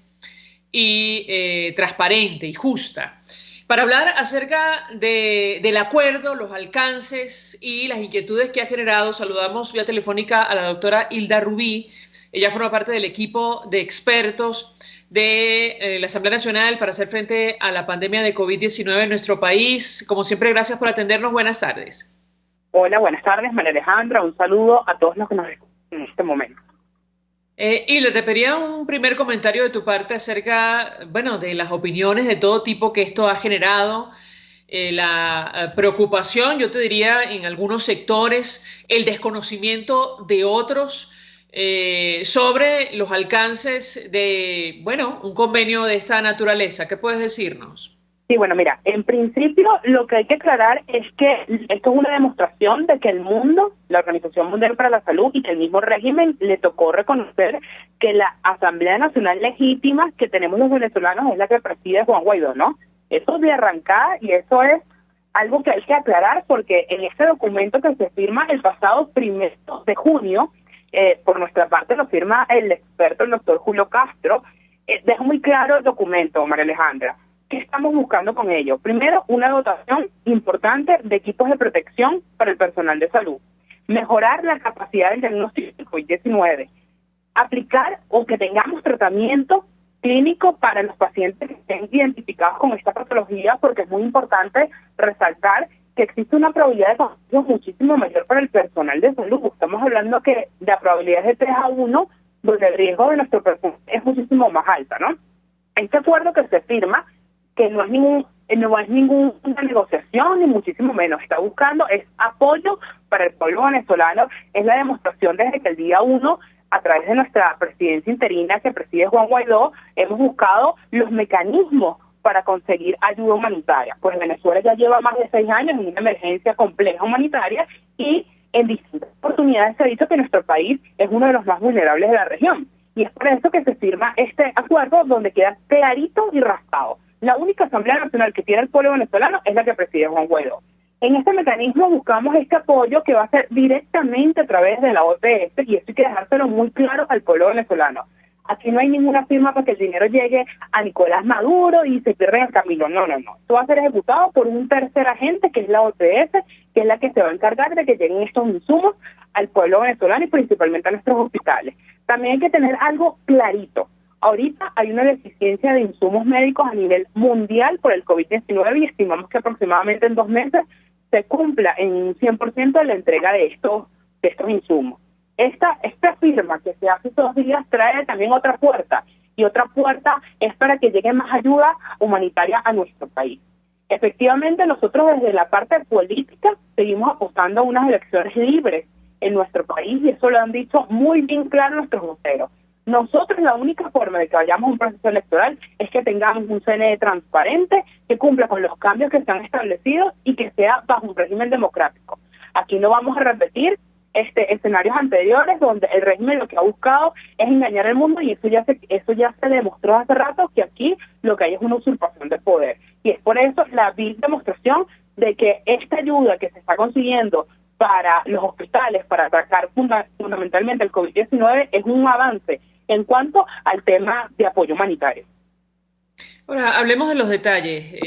y transparente y justa. Para hablar acerca del acuerdo, los alcances y las inquietudes que ha generado, saludamos vía telefónica a la doctora Hilda Rubí. Ella forma parte del equipo de expertos de la Asamblea Nacional para hacer frente a la pandemia de COVID-19 en nuestro país. Como siempre, gracias por atendernos. Buenas tardes. Hola, buenas tardes, María Alejandra. Un saludo a todos los que nos escuchan en este momento. Hilda, te pedía un primer comentario de tu parte acerca, bueno, de las opiniones de todo tipo que esto ha generado, la preocupación, yo te diría, en algunos sectores, el desconocimiento de otros sobre los alcances de, bueno, un convenio de esta naturaleza. ¿Qué puedes decirnos? Sí, bueno, mira, en principio lo que hay que aclarar es que esto es una demostración de que el mundo, la Organización Mundial para la Salud y que el mismo régimen le tocó reconocer que la Asamblea Nacional Legítima que tenemos los venezolanos es la que preside Juan Guaidó, ¿no? Eso es de arrancada y eso es algo que hay que aclarar porque en este documento que se firma el pasado 1 de junio, por nuestra parte lo firma el experto, el doctor Julio Castro, deja muy claro el documento, María Alejandra. ¿Qué estamos buscando con ello? Primero, una dotación importante de equipos de protección para el personal de salud. Mejorar la capacidad del diagnóstico de COVID-19. Aplicar o que tengamos tratamiento clínico para los pacientes que estén identificados con esta patología, porque es muy importante resaltar que existe una probabilidad de contagio muchísimo mayor para el personal de salud. Estamos hablando que la probabilidad es de 3-1, donde el riesgo de nuestro personal es muchísimo más alta, ¿no? Este acuerdo que se firma, que no es ninguna negociación, ni muchísimo menos, está buscando es apoyo para el pueblo venezolano, es la demostración desde que el día 1, a través de nuestra presidencia interina que preside Juan Guaidó, hemos buscado los mecanismos para conseguir ayuda humanitaria. Pues Venezuela ya lleva más de 6 años en una emergencia compleja humanitaria y en distintas oportunidades se ha dicho que nuestro país es uno de los más vulnerables de la región. Y es por eso que se firma este acuerdo donde queda clarito y raspado. La única Asamblea Nacional que tiene el pueblo venezolano es la que preside Juan Guaidó. En este mecanismo buscamos este apoyo que va a ser directamente a través de la OPS y esto hay que dejárselo muy claro al pueblo venezolano. Aquí no hay ninguna firma para que el dinero llegue a Nicolás Maduro y se pierda en el camino. No. Esto va a ser ejecutado por un tercer agente que es la OPS, que es la que se va a encargar de que lleguen estos insumos al pueblo venezolano y principalmente a nuestros hospitales. También hay que tener algo clarito. Ahorita hay una deficiencia de insumos médicos a nivel mundial por el COVID-19 y estimamos que aproximadamente en 2 meses se cumpla en un 100% de la entrega de estos insumos. Esta firma que se hace estos días trae también otra puerta, y otra puerta es para que llegue más ayuda humanitaria a nuestro país. Efectivamente, nosotros desde la parte política seguimos apostando a unas elecciones libres en nuestro país y eso lo han dicho muy bien claro nuestros voceros. Nosotros la única forma de que vayamos a un proceso electoral es que tengamos un CNE transparente, que cumpla con los cambios que se han establecido y que sea bajo un régimen democrático. Aquí no vamos a repetir escenarios anteriores donde el régimen lo que ha buscado es engañar al mundo y eso ya se demostró hace rato que aquí lo que hay es una usurpación de poder. Y es por eso la vil demostración de que esta ayuda que se está consiguiendo para los hospitales, para atacar fundamentalmente el COVID-19, es un avance en cuanto al tema de apoyo humanitario. Ahora, hablemos de los detalles.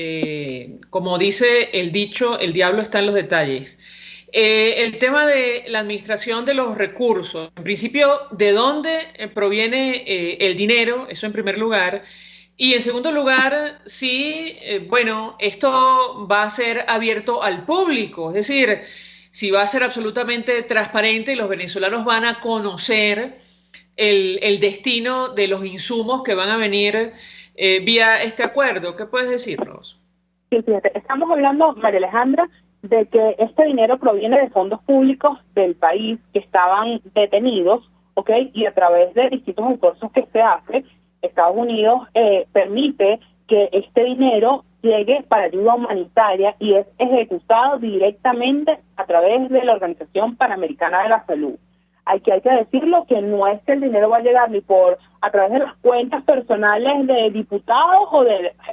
Como dice el dicho, el diablo está en los detalles. El tema de la administración de los recursos, en principio, ¿de dónde proviene el dinero? Eso en primer lugar. Y en segundo lugar, si, esto va a ser abierto al público, es decir, si va a ser absolutamente transparente y los venezolanos van a conocer el destino de los insumos que van a venir vía este acuerdo. ¿Qué puedes decirnos? Sí, fíjate, estamos hablando, María Alejandra, de que este dinero proviene de fondos públicos del país que estaban detenidos, ¿ok? Y a través de distintos esfuerzos que se hace, Estados Unidos permite que este dinero llegue para ayuda humanitaria y es ejecutado directamente a través de la Organización Panamericana de la Salud. Hay que decirlo que no es que el dinero va a llegar ni a través de las cuentas personales de diputados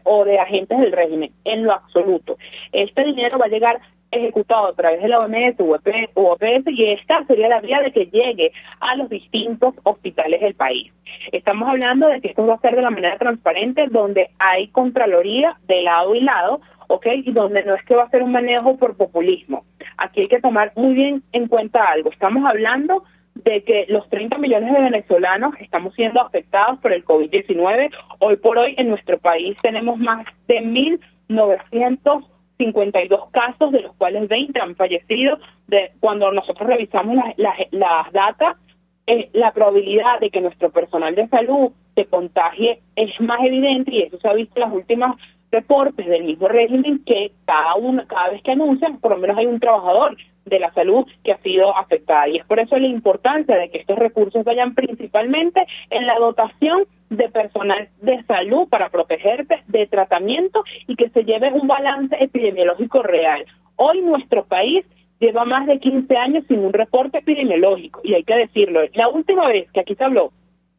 o de agentes del régimen, en lo absoluto. Este dinero va a llegar ejecutado a través de la OMS u OPS y esta sería la vía de que llegue a los distintos hospitales del país. Estamos hablando de que esto va a ser de la manera transparente, donde hay contraloría de lado y lado, ¿ok? Y donde no es que va a ser un manejo por populismo. Aquí hay que tomar muy bien en cuenta algo. Estamos hablando de que los 30 millones de venezolanos estamos siendo afectados por el COVID-19. Hoy por hoy en nuestro país tenemos más de 1.952 casos, de los cuales 20 han fallecido. Cuando nosotros revisamos las datas, la probabilidad de que nuestro personal de salud se contagie es más evidente, y eso se ha visto en los últimos reportes del mismo régimen, que cada vez que anuncian, por lo menos hay un trabajador de la salud que ha sido afectada. Y es por eso la importancia de que estos recursos vayan principalmente en la dotación de personal de salud para protegerte, de tratamiento, y que se lleve un balance epidemiológico real. Hoy nuestro país lleva más de 15 años sin un reporte epidemiológico, y hay que decirlo. La última vez que aquí se habló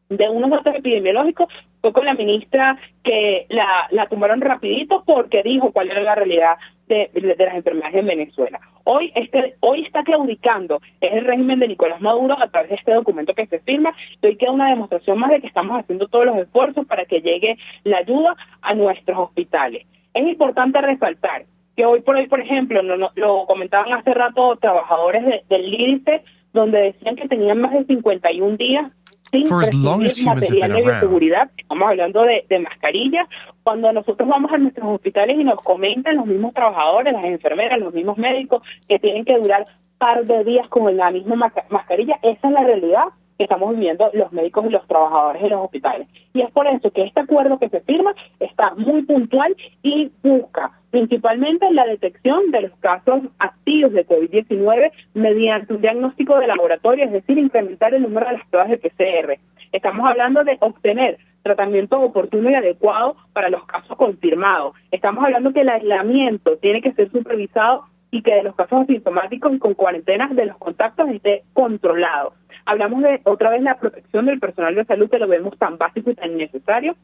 de unos datos epidemiológicos fue con la ministra, que la tumbaron rapidito porque dijo cuál era la realidad de las enfermedades en Venezuela. Hoy está claudicando es el régimen de Nicolás Maduro a través de este documento que se firma, y hoy queda una demostración más de que estamos haciendo todos los esfuerzos para que llegue la ayuda a nuestros hospitales. Es importante resaltar que hoy por hoy, por ejemplo, lo comentaban hace rato trabajadores del IDICE, donde decían que tenían más de 51 días sin recibir material de bioseguridad. Estamos hablando de mascarillas. Cuando nosotros vamos a nuestros hospitales y nos comentan los mismos trabajadores, las enfermeras, los mismos médicos, que tienen que durar par de días con la misma mascarilla, esa es la realidad que estamos viviendo los médicos y los trabajadores en los hospitales. Y es por eso que este acuerdo que se firma está muy puntual y busca principalmente la detección de los casos activos de COVID-19 mediante un diagnóstico de laboratorio, es decir, incrementar el número de las pruebas de PCR. Estamos hablando de obtener tratamiento oportuno y adecuado para los casos confirmados. Estamos hablando que el aislamiento tiene que ser supervisado y que de los casos asintomáticos y con cuarentenas de los contactos esté controlado. Hablamos de, otra vez, la protección del personal de salud, que lo vemos tan básico y tan necesario.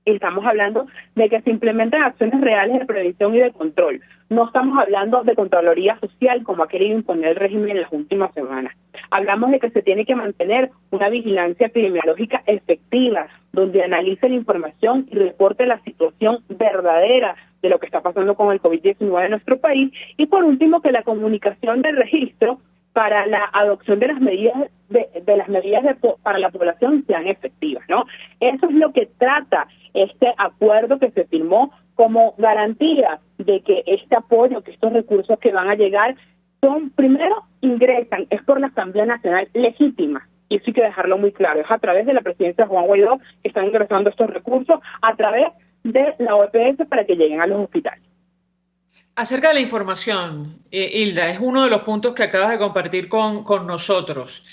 Y estamos hablando de que se implementen acciones reales de prevención y de control. No estamos hablando de Contraloría Social, como ha querido imponer el régimen en las últimas semanas. Hablamos de que se tiene que mantener una vigilancia epidemiológica efectiva, donde analice la información y reporte la situación verdadera de lo que está pasando con el COVID-19 en nuestro país. Y por último, que la comunicación del registro para la adopción de las medidas para la población sean efectivas, ¿no? Eso es lo que trata este acuerdo que se firmó como garantía de que este apoyo, que estos recursos que van a llegar ingresan, es por la Asamblea Nacional legítima. Y eso hay que dejarlo muy claro. Es a través de la presidencia de Juan Guaidó que están ingresando estos recursos a través de la OPS para que lleguen a los hospitales. Acerca de la información, Hilda, es uno de los puntos que acabas de compartir con nosotros.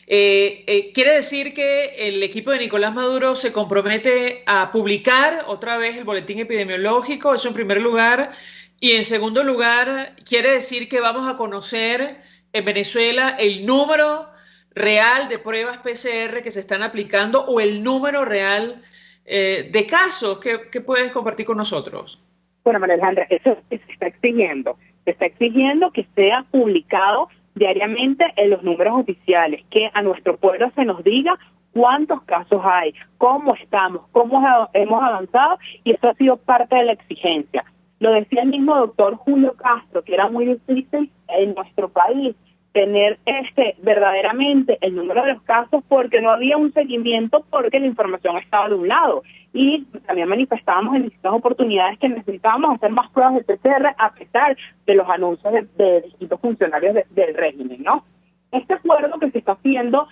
¿Quiere decir que el equipo de Nicolás Maduro se compromete a publicar otra vez el boletín epidemiológico? Eso en primer lugar. Y en segundo lugar, ¿quiere decir que vamos a conocer en Venezuela el número real de pruebas PCR que se están aplicando o el número real de casos? ¿Qué puedes compartir con nosotros? Bueno, María Alejandra, eso se está exigiendo. Se está exigiendo que sea publicado diariamente en los números oficiales, que a nuestro pueblo se nos diga cuántos casos hay, cómo estamos, cómo hemos avanzado, y eso ha sido parte de la exigencia. Lo decía el mismo doctor Julio Castro, que era muy difícil en nuestro país tener verdaderamente el número de los casos, porque no había un seguimiento, porque la información estaba de un lado. Y también manifestábamos en distintas oportunidades que necesitábamos hacer más pruebas de PCR a pesar de los anuncios de distintos funcionarios del régimen, ¿no? Este acuerdo que se está haciendo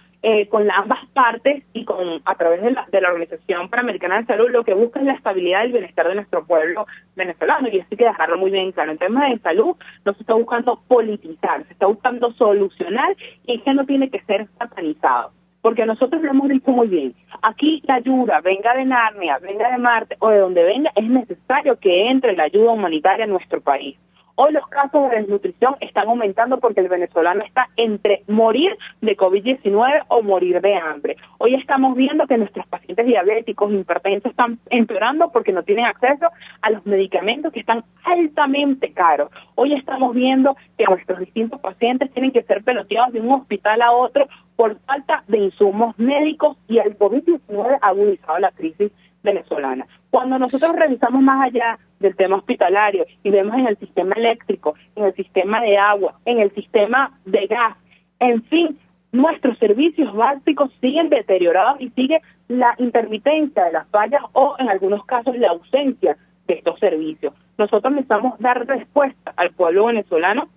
con ambas partes y a través de la Organización Panamericana de Salud, lo que busca es la estabilidad y el bienestar de nuestro pueblo venezolano, y eso hay que dejarlo muy bien claro. En temas de salud no se está buscando politizar, se está buscando solucionar, y es que no tiene que ser satanizado. Porque nosotros lo hemos dicho muy bien, aquí la ayuda, venga de Narnia, venga de Marte o de donde venga, es necesario que entre la ayuda humanitaria a nuestro país. Hoy los casos de desnutrición están aumentando porque el venezolano está entre morir de COVID-19 o morir de hambre. Hoy estamos viendo que nuestros pacientes diabéticos, hipertensos, están empeorando porque no tienen acceso a los medicamentos que están altamente caros. Hoy estamos viendo que nuestros distintos pacientes tienen que ser peloteados de un hospital a otro por falta de insumos médicos, y el COVID-19 ha agudizado la crisis venezolana. Cuando nosotros revisamos más allá del tema hospitalario y vemos en el sistema eléctrico, en el sistema de agua, en el sistema de gas, en fin, nuestros servicios básicos siguen deteriorados y sigue la intermitencia de las fallas o en algunos casos la ausencia de estos servicios. Nosotros necesitamos dar respuesta al pueblo venezolano,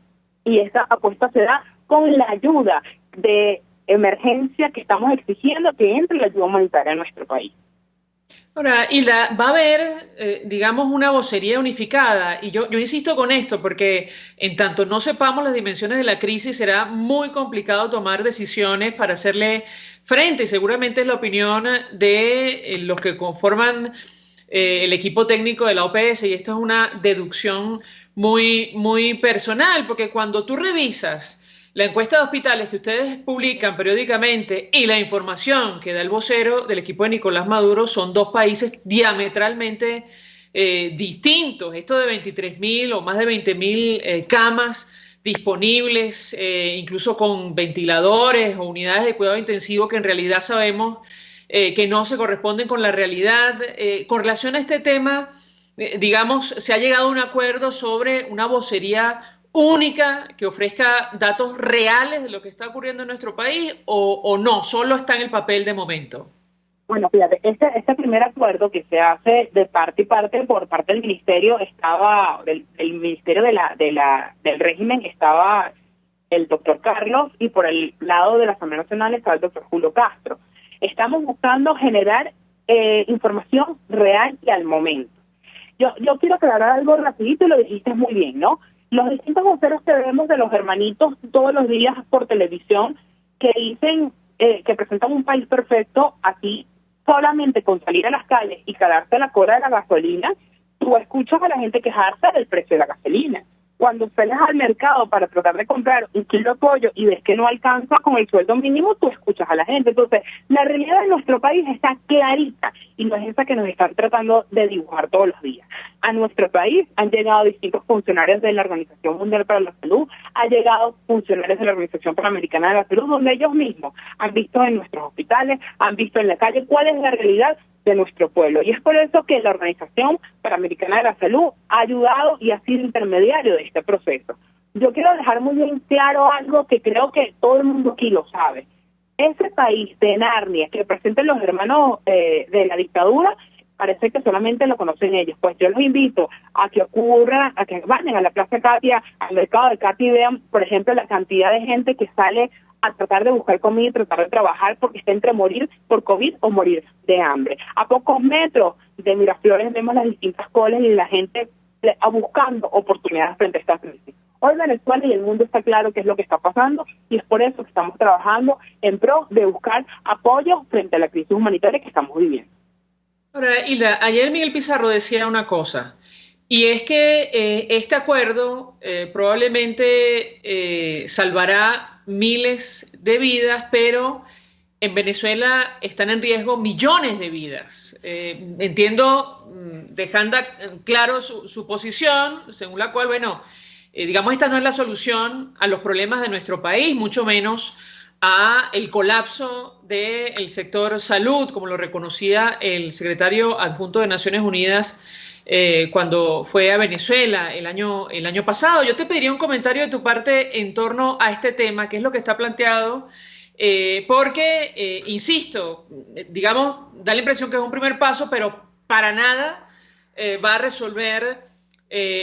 y esta apuesta se da con la ayuda de emergencia que estamos exigiendo que entre la ayuda humanitaria a nuestro país. Ahora, Hilda, va a haber, digamos, una vocería unificada, y yo insisto con esto, porque en tanto no sepamos las dimensiones de la crisis, será muy complicado tomar decisiones para hacerle frente, y seguramente es la opinión de los que conforman el equipo técnico de la OPS, y esto es una deducción muy, muy personal, porque cuando tú revisas la encuesta de hospitales que ustedes publican periódicamente y la información que da el vocero del equipo de Nicolás Maduro, son dos países diametralmente distintos. Esto de 23.000 o más de 20.000 camas disponibles, incluso con ventiladores o unidades de cuidado intensivo que en realidad sabemos que no se corresponden con la realidad. Con relación a este tema, digamos, se ha llegado a un acuerdo sobre una vocería única que ofrezca datos reales de lo que está ocurriendo en nuestro país, o no, solo está en el papel de momento. Bueno, fíjate, este primer acuerdo que se hace de parte y parte por parte del ministerio del ministerio del régimen estaba el doctor Carlos, y por el lado de la Asamblea Nacional estaba el doctor Julio Castro. Estamos buscando generar información real y al momento. Yo quiero aclarar algo rapidito, y lo dijiste muy bien, ¿no? Los distintos voceros que vemos de los hermanitos todos los días por televisión que dicen que presentan un país perfecto, aquí solamente con salir a las calles y quedarse a la cola de la gasolina, tú escuchas a la gente quejarse del precio de la gasolina. Cuando sales al mercado para tratar de comprar un kilo de pollo y ves que no alcanza con el sueldo mínimo, tú escuchas a la gente. Entonces, la realidad de nuestro país está clarita, y no es esa que nos están tratando de dibujar todos los días. A nuestro país han llegado distintos funcionarios de la Organización Mundial para la Salud, han llegado funcionarios de la Organización Panamericana de la Salud, donde ellos mismos han visto en nuestros hospitales, han visto en la calle cuál es la realidad de nuestro pueblo. Y es por eso que la Organización Panamericana de la Salud ha ayudado y ha sido intermediario de este proceso. Yo quiero dejar muy bien claro algo que creo que todo el mundo aquí lo sabe. Ese país de Narnia que presentan los hermanos de la dictadura, parece que solamente lo conocen ellos. Pues yo los invito a que vayan a la Plaza Katia, al mercado de Katia, y vean, por ejemplo, la cantidad de gente que sale a tratar de buscar comida y tratar de trabajar, porque está entre morir por COVID o morir de hambre. A pocos metros de Miraflores vemos las distintas colas y la gente buscando oportunidades frente a esta crisis. Hoy Venezuela y el mundo está claro qué es lo que está pasando, y es por eso que estamos trabajando en pro de buscar apoyo frente a la crisis humanitaria que estamos viviendo. Ahora, Hilda, ayer Miguel Pizarro decía una cosa, y es que este acuerdo probablemente salvará miles de vidas, pero en Venezuela están en riesgo millones de vidas. Entiendo, dejando claro su posición, según la cual, bueno, digamos, esta no es la solución a los problemas de nuestro país, mucho menos a el colapso del sector salud, como lo reconocía el secretario adjunto de Naciones Unidas cuando fue a Venezuela el año pasado. Yo te pediría un comentario de tu parte en torno a este tema, que es lo que está planteado, porque, insisto, digamos, da la impresión que es un primer paso, pero para nada va a resolver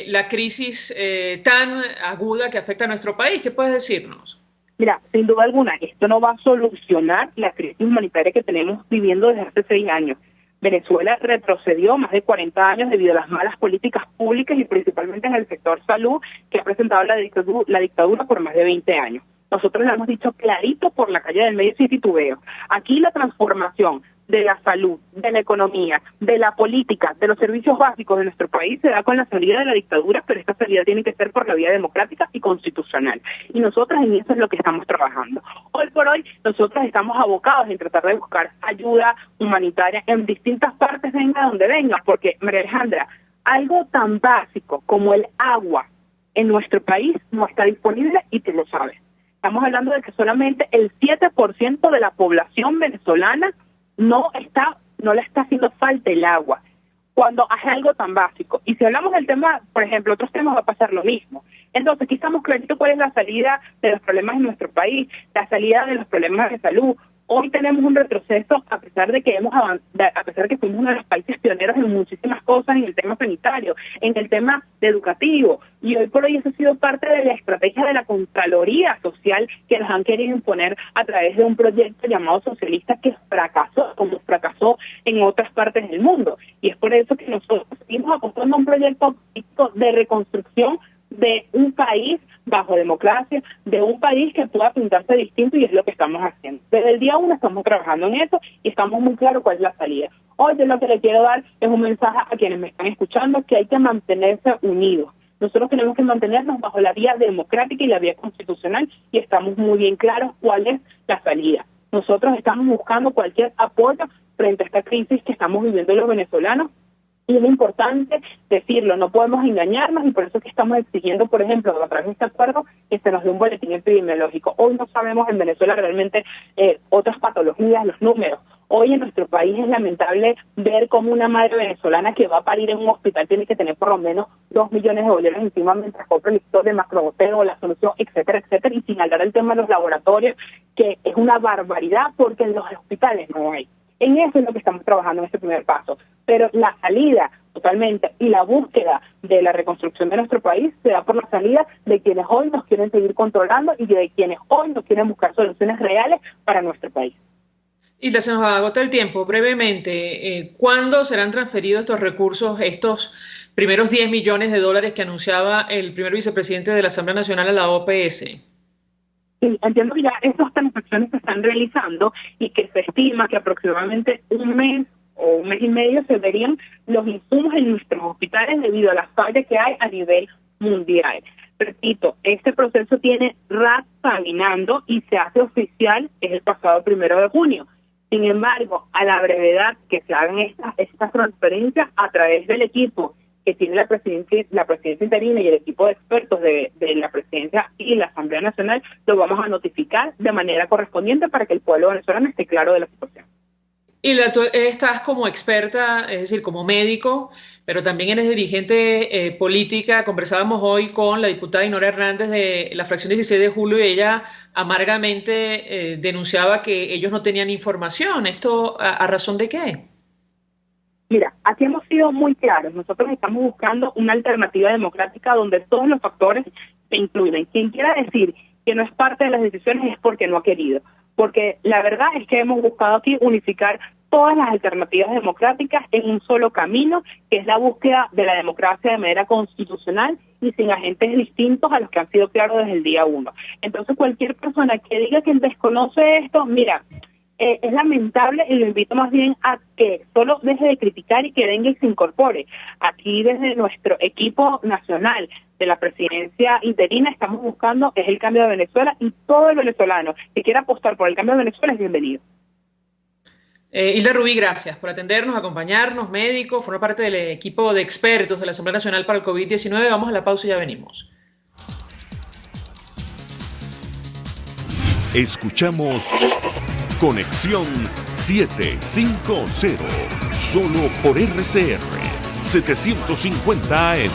la crisis tan aguda que afecta a nuestro país. ¿Qué puedes decirnos? Mira, sin duda alguna, esto no va a solucionar la crisis humanitaria que tenemos viviendo desde hace 6 años. Venezuela retrocedió más de 40 años debido a las malas políticas públicas y principalmente en el sector salud que ha presentado la dictadura por más de 20 años. Nosotros lo hemos dicho clarito por la calle del medio sin titubeo. Aquí la transformación de la salud, de la economía, de la política, de los servicios básicos de nuestro país se da con la salida de la dictadura, pero esta salida tiene que ser por la vía democrática y constitucional. Y nosotros en eso es lo que estamos trabajando. Hoy por hoy nosotros estamos abocados en tratar de buscar ayuda humanitaria en distintas partes, venga donde venga, porque, María Alejandra, algo tan básico como el agua en nuestro país no está disponible, y tú lo sabes. Estamos hablando de que solamente el 7% de la población venezolana no le está haciendo falta el agua, cuando hace algo tan básico. Y si hablamos del tema, por ejemplo, otros temas va a pasar lo mismo. Entonces, aquí estamos claritos cuál es la salida de los problemas en nuestro país, la salida de los problemas de salud. Hoy tenemos un retroceso a pesar de que a pesar de que fuimos uno de los países pioneros en muchísimas cosas, en el tema sanitario, en el tema educativo, y hoy por hoy eso ha sido parte de la estrategia de la Contraloría Social que nos han querido imponer a través de un proyecto llamado socialista que fracasó, como fracasó en otras partes del mundo. Y es por eso que nosotros seguimos apostando a un proyecto de reconstrucción de un país bajo democracia, de un país que pueda pintarse distinto, y es lo que estamos haciendo. Desde el día 1 estamos trabajando en eso y estamos muy claros cuál es la salida. Hoy yo lo que le quiero dar es un mensaje a quienes me están escuchando, que hay que mantenerse unidos. Nosotros tenemos que mantenernos bajo la vía democrática y la vía constitucional, y estamos muy bien claros cuál es la salida. Nosotros estamos buscando cualquier apoyo frente a esta crisis que estamos viviendo los venezolanos. Y es importante decirlo, no podemos engañarnos, y por eso es que estamos exigiendo, por ejemplo, a través de este acuerdo, que se nos dé un boletín epidemiológico. Hoy no sabemos en Venezuela realmente otras patologías, los números. Hoy en nuestro país es lamentable ver cómo una madre venezolana que va a parir en un hospital tiene que tener por lo menos 2 millones de dólares encima mientras compra el licor de macroboteo, la solución, etcétera, etcétera, y sin hablar del tema de los laboratorios, que es una barbaridad porque en los hospitales no hay. En eso es lo que estamos trabajando en este primer paso. Pero la salida totalmente y la búsqueda de la reconstrucción de nuestro país se da por la salida de quienes hoy nos quieren seguir controlando y de quienes hoy nos quieren buscar soluciones reales para nuestro país. Y se nos agota el tiempo. Brevemente, ¿cuándo serán transferidos estos recursos, estos primeros 10 millones de dólares que anunciaba el primer vicepresidente de la Asamblea Nacional a la OPS? Sí, entiendo que ya estas transacciones se están realizando y que se estima que aproximadamente un mes o un mes y medio se verían los insumos en nuestros hospitales debido a las fallas que hay a nivel mundial. Repito, este proceso tiene rato caminando y se hace oficial es el pasado 1 de junio. Sin embargo, a la brevedad que se hagan estas transferencias a través del equipo que tiene la presidencia interina y el equipo de expertos de la presidencia y la Asamblea Nacional, lo vamos a notificar de manera correspondiente para que el pueblo venezolano esté claro de la situación. Y tú estás como experta, es decir, como médico, pero también eres dirigente política. Conversábamos hoy con la diputada Dinora Hernández de la fracción 16 de julio y ella amargamente denunciaba que ellos no tenían información. ¿Esto a razón de qué? Mira, aquí hemos sido muy claros. Nosotros estamos buscando una alternativa democrática donde todos los factores se incluyen. Quien quiera decir que no es parte de las decisiones es porque no ha querido. Porque la verdad es que hemos buscado aquí unificar todas las alternativas democráticas en un solo camino, que es la búsqueda de la democracia de manera constitucional y sin agentes distintos a los que han sido claros desde el día 1. Entonces, cualquier persona que diga que desconoce esto, mira, es lamentable y lo invito más bien a que solo deje de criticar y que venga y se incorpore. Aquí desde nuestro equipo nacional de la presidencia interina estamos buscando es el cambio de Venezuela, y todo el venezolano que quiera apostar por el cambio de Venezuela es bienvenido. Hilda Rubí, gracias por atendernos, acompañarnos, médico, formar parte del equipo de expertos de la Asamblea Nacional para el COVID-19. Vamos a la pausa y ya venimos. Escuchamos Conexión 750, solo por RCR 750 AM.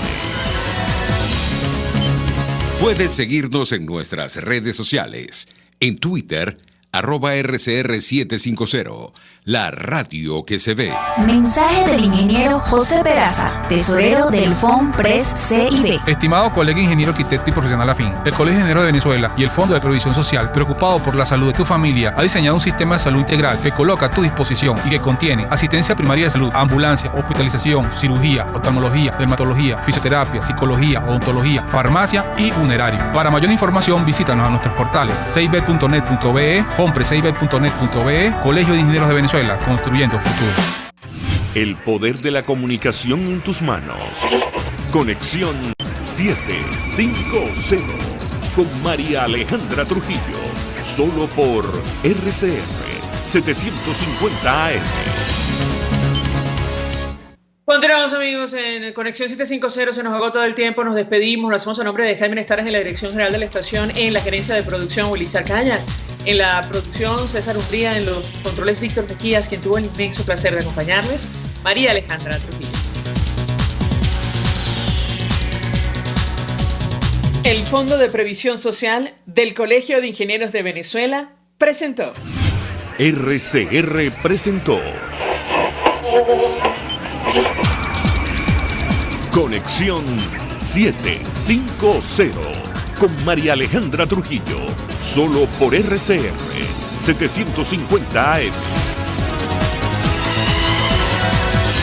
Puedes seguirnos en nuestras redes sociales. En Twitter, @RCR750, la radio que se ve. Mensaje del ingeniero José Peraza, tesorero del FOMPRES CIB. Estimado colega ingeniero, arquitecto y profesional afín, el Colegio de Ingenieros de Venezuela y el Fondo de Previsión Social, preocupado por la salud de tu familia, ha diseñado un sistema de salud integral que coloca a tu disposición y que contiene asistencia primaria de salud, ambulancia, hospitalización, cirugía, oftalmología, dermatología, fisioterapia, psicología, odontología, farmacia y funerario. Para mayor información, visítanos a nuestros portales cib.net.be, fomprescib.net.be, Colegio de Ingenieros de Venezuela, construyendo futuro. El poder de la comunicación en tus manos. Conexión 750 con María Alejandra Trujillo, solo por RCR 750 AM. Continuamos, amigos, en Conexión 750. Se nos agota el tiempo, nos despedimos. Lo hacemos a nombre de Jaime Nestares en la dirección general de la estación, en la gerencia de producción Willy Charcaña, en la producción César Umbría, en los controles Víctor Mejías, quien tuvo el inmenso placer de acompañarles, María Alejandra Trujillo. El Fondo de Previsión Social del Colegio de Ingenieros de Venezuela presentó RCR presentó Conexión 750 con María Alejandra Trujillo, solo por RCR 750 AM.